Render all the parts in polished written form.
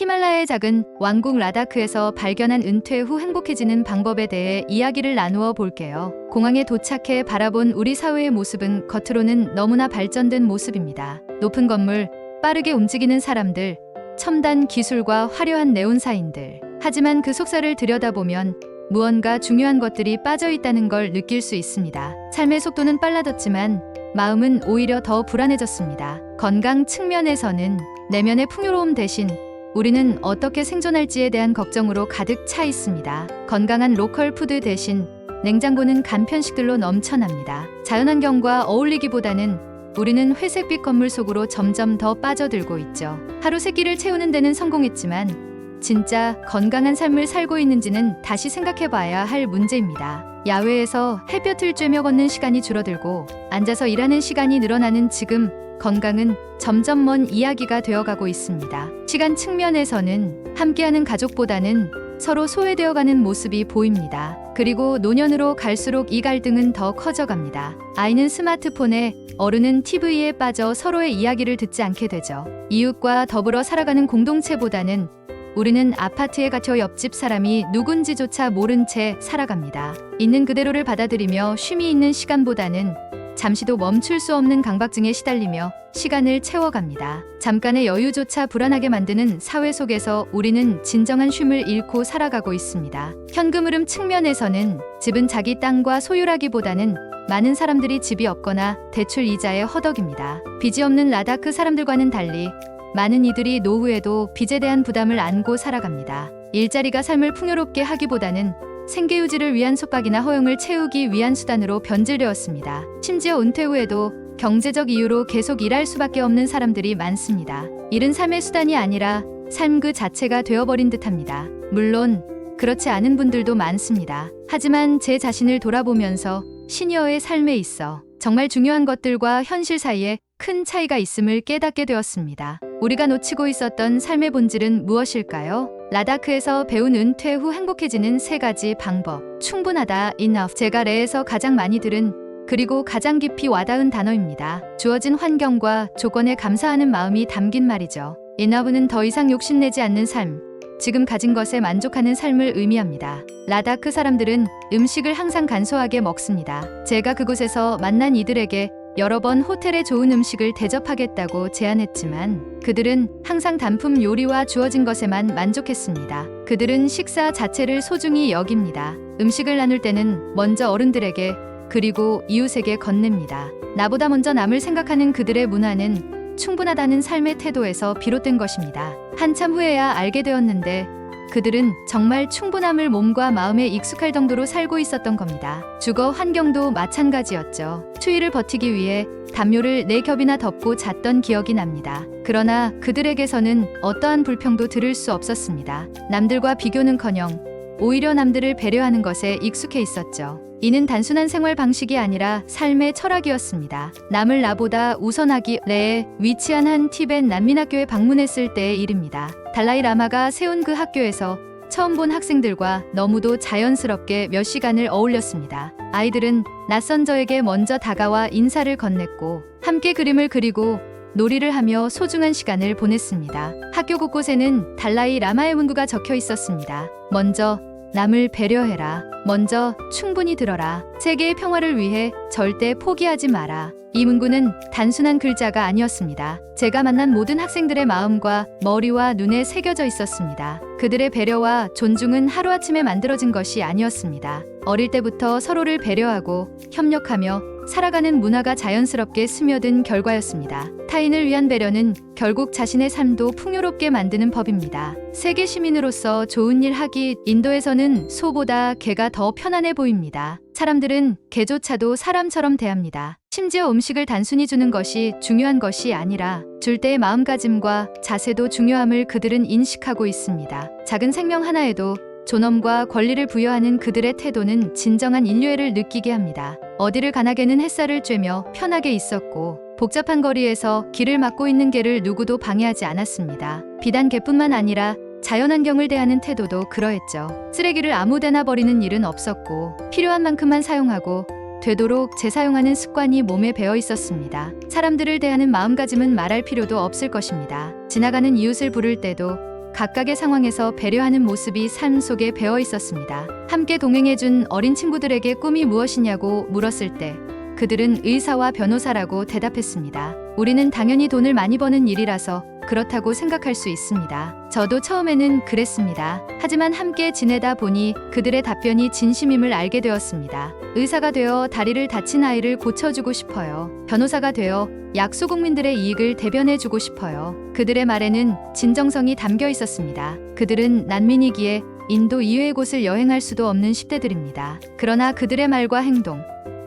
히말라야의 작은 왕국 라다크에서 발견한 은퇴 후 행복해지는 방법에 대해 이야기를 나누어 볼게요. 공항에 도착해 바라본 우리 사회의 모습은 겉으로는 너무나 발전된 모습입니다. 높은 건물, 빠르게 움직이는 사람들, 첨단 기술과 화려한 네온사인들. 하지만 그 속살을 들여다보면 무언가 중요한 것들이 빠져 있다는 걸 느낄 수 있습니다. 삶의 속도는 빨라졌지만 마음은 오히려 더 불안해졌습니다. 건강 측면에서는 내면의 풍요로움 대신 우리는 어떻게 생존할지에 대한 걱정으로 가득 차 있습니다. 건강한 로컬 푸드 대신 냉장고는 간편식들로 넘쳐납니다. 자연환경과 어울리기보다는 우리는 회색빛 건물 속으로 점점 더 빠져들고 있죠. 하루 세 끼를 채우는 데는 성공했지만 진짜 건강한 삶을 살고 있는지는 다시 생각해봐야 할 문제입니다. 야외에서 햇볕을 쬐며 걷는 시간이 줄어들고 앉아서 일하는 시간이 늘어나는 지금 건강은 점점 먼 이야기가 되어가고 있습니다. 시간 측면에서는 함께하는 가족보다는 서로 소외되어가는 모습이 보입니다. 그리고 노년으로 갈수록 이 갈등은 더 커져갑니다. 아이는 스마트폰에, 어른은 TV에 빠져 서로의 이야기를 듣지 않게 되죠. 이웃과 더불어 살아가는 공동체보다는 우리는 아파트에 갇혀 옆집 사람이 누군지조차 모른 채 살아갑니다. 있는 그대로를 받아들이며 쉼이 있는 시간보다는 잠시도 멈출 수 없는 강박증에 시달리며 시간을 채워갑니다. 잠깐의 여유조차 불안하게 만드는 사회 속에서 우리는 진정한 쉼을 잃고 살아가고 있습니다. 현금 흐름 측면에서는 집은 자기 땅과 소유라기보다는 많은 사람들이 집이 없거나 대출 이자에 허덕입니다. 빚이 없는 라다크 사람들과는 달리 많은 이들이 노후에도 빚에 대한 부담을 안고 살아갑니다. 일자리가 삶을 풍요롭게 하기보다는 생계 유지를 위한 속박이나 허용을 채우기 위한 수단으로 변질되었습니다. 심지어 은퇴 후에도 경제적 이유로 계속 일할 수밖에 없는 사람들이 많습니다. 일은 삶의 수단이 아니라 삶 그 자체가 되어버린 듯합니다. 물론 그렇지 않은 분들도 많습니다. 하지만 제 자신을 돌아보면서 시니어의 삶에 있어 정말 중요한 것들과 현실 사이에 큰 차이가 있음을 깨닫게 되었습니다. 우리가 놓치고 있었던 삶의 본질은 무엇일까요? 라다크에서 배운 은퇴 후 행복해지는 3가지 방법. 충분하다, enough. 제가 레에서 가장 많이 들은 그리고 가장 깊이 와닿은 단어입니다. 주어진 환경과 조건에 감사하는 마음이 담긴 말이죠. enough는 더 이상 욕심내지 않는 삶, 지금 가진 것에 만족하는 삶을 의미합니다. 라다크 사람들은 음식을 항상 간소하게 먹습니다. 제가 그곳에서 만난 이들에게 여러 번 호텔에 좋은 음식을 대접하겠다고 제안했지만 그들은 항상 단품 요리와 주어진 것에만 만족했습니다. 그들은 식사 자체를 소중히 여깁니다. 음식을 나눌 때는 먼저 어른들에게 그리고 이웃에게 건넵니다. 나보다 먼저 남을 생각하는 그들의 문화는 충분하다는 삶의 태도에서 비롯된 것입니다. 한참 후에야 알게 되었는데 그들은 정말 충분함을 몸과 마음에 익숙할 정도로 살고 있었던 겁니다. 주거 환경도 마찬가지였죠. 추위를 버티기 위해 담요를 4겹이나 덮고 잤던 기억이 납니다. 그러나 그들에게서는 어떠한 불평도 들을 수 없었습니다. 남들과 비교는커녕 오히려 남들을 배려하는 것에 익숙해 있었죠. 이는 단순한 생활 방식이 아니라 삶의 철학이었습니다. 남을 나보다 우선하기. 레에 위치한 한 티벳 난민학교에 방문했을 때의 일입니다. 달라이 라마가 세운 그 학교에서 처음 본 학생들과 너무도 자연스럽게 몇 시간을 어울렸습니다. 아이들은 낯선 저에게 먼저 다가와 인사를 건넸고 함께 그림을 그리고 놀이를 하며 소중한 시간을 보냈습니다. 학교 곳곳에는 달라이 라마의 문구가 적혀 있었습니다. 먼저 남을 배려해라. 먼저 충분히 들어라. 세계의 평화를 위해 절대 포기하지 마라. 이 문구는 단순한 글자가 아니었습니다. 제가 만난 모든 학생들의 마음과 머리와 눈에 새겨져 있었습니다. 그들의 배려와 존중은 하루아침에 만들어진 것이 아니었습니다. 어릴 때부터 서로를 배려하고 협력하며 살아가는 문화가 자연스럽게 스며든 결과였습니다. 타인을 위한 배려는 결국 자신의 삶도 풍요롭게 만드는 법입니다. 세계 시민으로서 좋은 일 하기. 인도에서는 소보다 개가 더 편안해 보입니다. 사람들은 개조차도 사람처럼 대합니다. 심지어 음식을 단순히 주는 것이 중요한 것이 아니라 줄 때의 마음가짐과 자세도 중요함을 그들은 인식하고 있습니다. 작은 생명 하나에도 존엄과 권리를 부여하는 그들의 태도는 진정한 인류애를 느끼게 합니다. 어디를 가나 개는 햇살을 쬐며 편하게 있었고 복잡한 거리에서 길을 막고 있는 개를 누구도 방해하지 않았습니다. 비단 개뿐만 아니라 자연환경을 대하는 태도도 그러했죠. 쓰레기를 아무데나 버리는 일은 없었고 필요한 만큼만 사용하고 되도록 재사용하는 습관이 몸에 배어 있었습니다. 사람들을 대하는 마음가짐은 말할 필요도 없을 것입니다. 지나가는 이웃을 부를 때도 각각의 상황에서 배려하는 모습이 삶 속에 배어 있었습니다. 함께 동행해준 어린 친구들에게 꿈이 무엇이냐고 물었을 때 그들은 의사와 변호사라고 대답했습니다. 우리는 당연히 돈을 많이 버는 일이라서 그렇다고 생각할 수 있습니다. 저도 처음에는 그랬습니다. 하지만 함께 지내다 보니 그들의 답변이 진심임을 알게 되었습니다. 의사가 되어 다리를 다친 아이를 고쳐주고 싶어요. 변호사가 되어 약소국민들의 이익을 대변해주고 싶어요. 그들의 말에는 진정성이 담겨 있었습니다. 그들은 난민이기에 인도 이외의 곳을 여행할 수도 없는 10대들입니다. 그러나 그들의 말과 행동,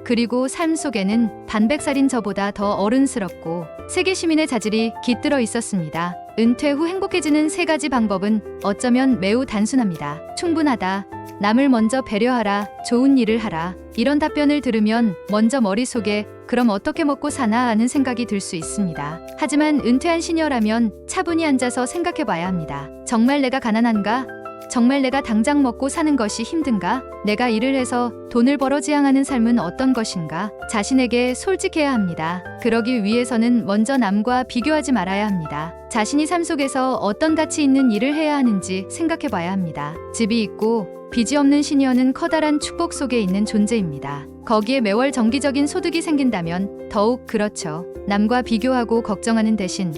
그리고 삶 속에는 반백살인 저보다 더 어른스럽고 세계 시민의 자질이 깃들어 있었습니다. 은퇴 후 행복해지는 3가지 방법은 어쩌면 매우 단순합니다. 충분하다. 남을 먼저 배려하라. 좋은 일을 하라. 이런 답변을 들으면 먼저 머릿속에 그럼 어떻게 먹고 사나 하는 생각이 들 수 있습니다. 하지만 은퇴한 시녀라면 차분히 앉아서 생각해 봐야 합니다. 정말 내가 가난한가? 정말 내가 당장 먹고 사는 것이 힘든가? 내가 일을 해서 돈을 벌어 지향하는 삶은 어떤 것인가? 자신에게 솔직해야 합니다. 그러기 위해서는 먼저 남과 비교하지 말아야 합니다. 자신이 삶 속에서 어떤 가치 있는 일을 해야 하는지 생각해 봐야 합니다. 집이 있고 빚이 없는 시니어는 커다란 축복 속에 있는 존재입니다. 거기에 매월 정기적인 소득이 생긴다면 더욱 그렇죠. 남과 비교하고 걱정하는 대신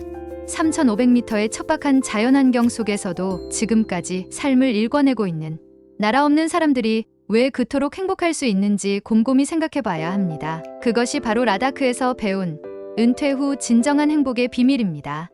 3,500m의 척박한 자연환경 속에서도 지금까지 삶을 일궈내고 있는 나라 없는 사람들이 왜 그토록 행복할 수 있는지 곰곰이 생각해 봐야 합니다. 그것이 바로 라다크에서 배운 은퇴 후 진정한 행복의 비밀입니다.